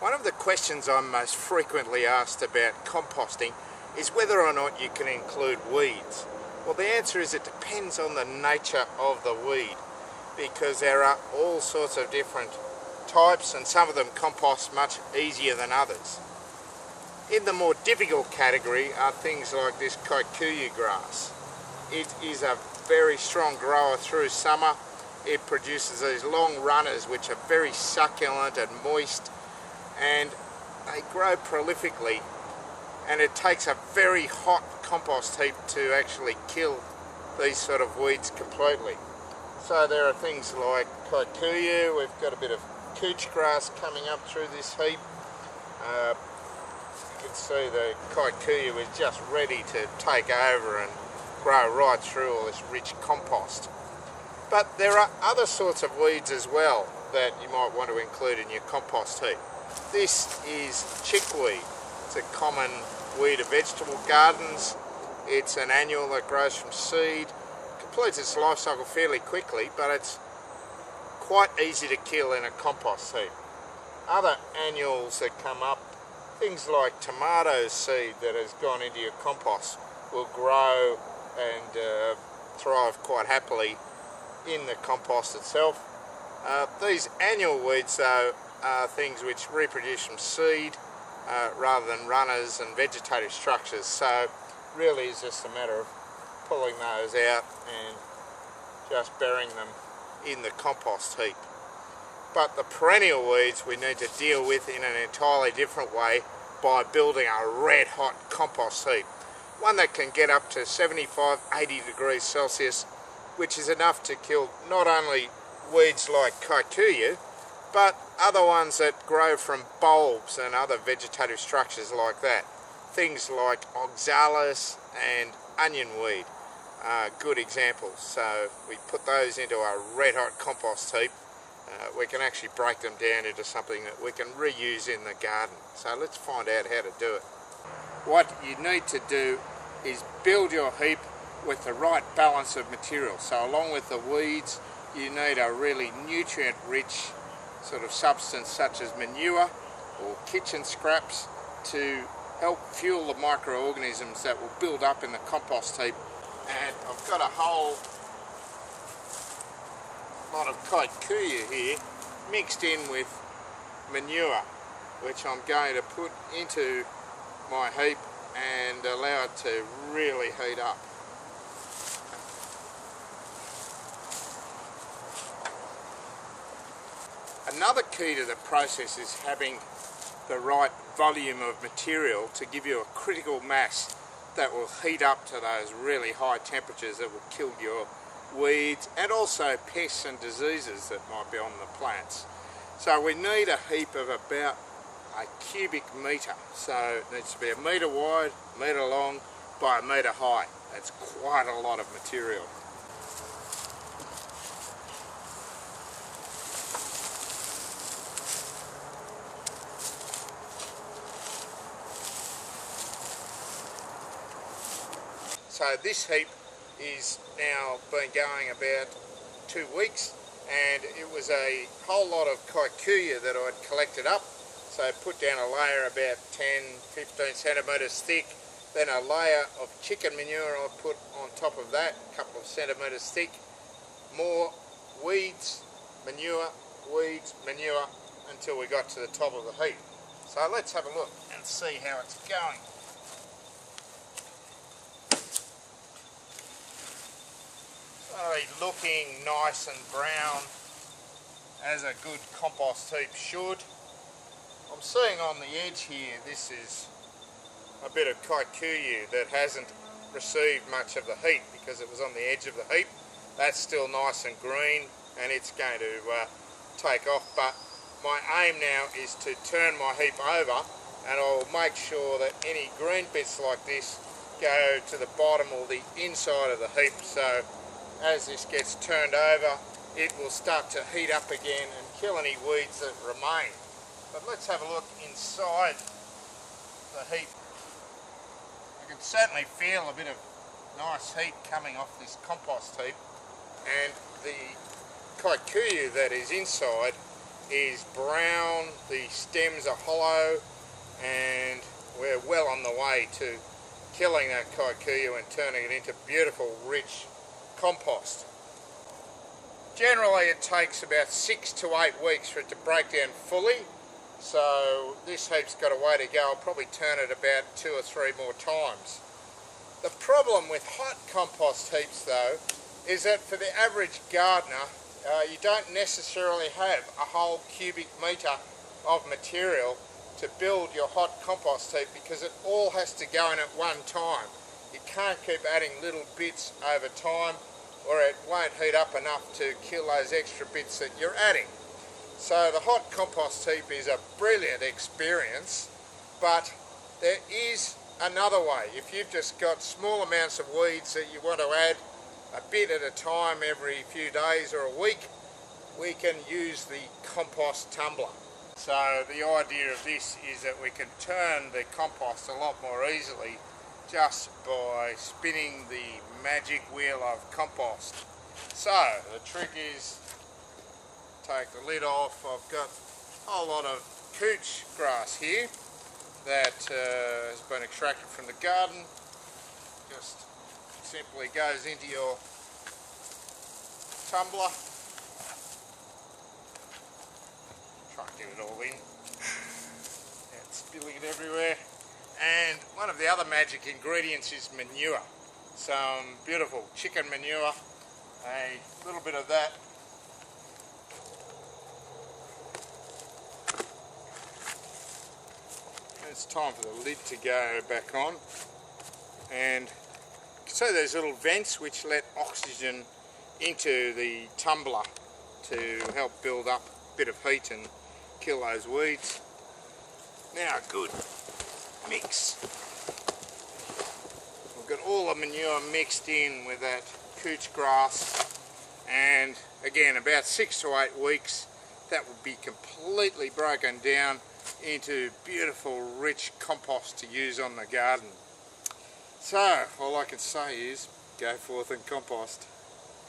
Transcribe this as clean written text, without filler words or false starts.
One of the questions I'm most frequently asked about composting is whether or not you can include weeds. Well, the answer is it depends on the nature of the weed, because there are all sorts of different types and some of them compost much easier than others. In the more difficult category are things like this kikuyu grass. It is a very strong grower through summer. It produces these long runners which are very succulent and moist, and they grow prolifically, and it takes a very hot compost heap to actually kill these sort of weeds completely. So there are things like kikuyu. We've got a bit of couch grass coming up through this heap. You can see the kikuyu is just ready to take over and grow right through all this rich compost. But there are other sorts of weeds as well that you might want to include in your compost heap. This is chickweed. It's a common weed of vegetable gardens. It's an annual that grows from seed, completes its life cycle fairly quickly, but it's quite easy to kill in a compost heap. Other annuals that come up, things like tomato seed that has gone into your compost, will grow and thrive quite happily in the compost itself. These annual weeds though are things which reproduce from seed rather than runners and vegetative structures, so really it's just a matter of pulling those out and just burying them in the compost heap. But the perennial weeds we need to deal with in an entirely different way by building a red hot compost heap, one that can get up to 75-80 degrees Celsius, which is enough to kill not only weeds like kikuyu, but other ones that grow from bulbs and other vegetative structures like that. Things like oxalis and onion weed are good examples. So we put those into a red hot compost heap. We can actually break them down into something that we can reuse in the garden. So let's find out how to do it. What you need to do is build your heap with the right balance of material. So along with the weeds, you need a really nutrient-rich sort of substance such as manure or kitchen scraps to help fuel the microorganisms that will build up in the compost heap. And I've got a whole lot of kikuyu here mixed in with manure, which I'm going to put into my heap and allow it to really heat up. Another key to the process is having the right volume of material to give you a critical mass that will heat up to those really high temperatures that will kill your weeds and also pests and diseases that might be on the plants. So we need a heap of about a cubic metre. So it needs to be 1 metre wide, 1 metre long by 1 metre high. That's quite a lot of material. So this heap is now been going about 2 weeks, and it was a whole lot of kikuyu that I'd collected up. So I put down a layer about 10-15 centimetres thick, then a layer of chicken manure I put on top of that, a couple of centimetres thick, more weeds, manure, until we got to the top of the heap. So let's have a look and see how it's going. Looking nice and brown, as a good compost heap should. I'm seeing on the edge here, this is a bit of kikuyu that hasn't received much of the heat because it was on the edge of the heap. That's still nice and green and it's going to take off, but my aim now is to turn my heap over, and I'll make sure that any green bits like this go to the bottom or the inside of the heap. So as this gets turned over, it will start to heat up again and kill any weeds that remain. But let's have a look inside the heap. I can certainly feel a bit of nice heat coming off this compost heap, and the kikuyu that is inside is brown, the stems are hollow, and we're well on the way to killing that kikuyu and turning it into beautiful, rich compost. Generally it takes about 6 to 8 weeks for it to break down fully, so this heap's got a way to go. I'll probably turn it about 2 or 3 more times. The problem with hot compost heaps though is that for the average gardener you don't necessarily have a whole cubic metre of material to build your hot compost heap, because it all has to go in at one time. You can't keep adding little bits over time, or it won't heat up enough to kill those extra bits that you're adding. So the hot compost heap is a brilliant experience, but there is another way. If you've just got small amounts of weeds that you want to add a bit at a time every few days or a week, we can use the compost tumbler. So the idea of this is that we can turn the compost a lot more easily just by spinning the magic wheel of compost. So the trick is take the lid off. I've got a whole lot of couch grass here that has been extracted from the garden. Just simply goes into your tumbler. Try and get it all in. It's spilling it everywhere. And one of the other magic ingredients is manure. Some beautiful chicken manure, a little bit of that. It's time for the lid to go back on, and you can see those little vents which let oxygen into the tumbler to help build up a bit of heat and kill those weeds. Now a good mix. We've got all the manure mixed in with that couch grass, and again about 6 to 8 weeks that will be completely broken down into beautiful rich compost to use on the garden. So all I can say is go forth and compost.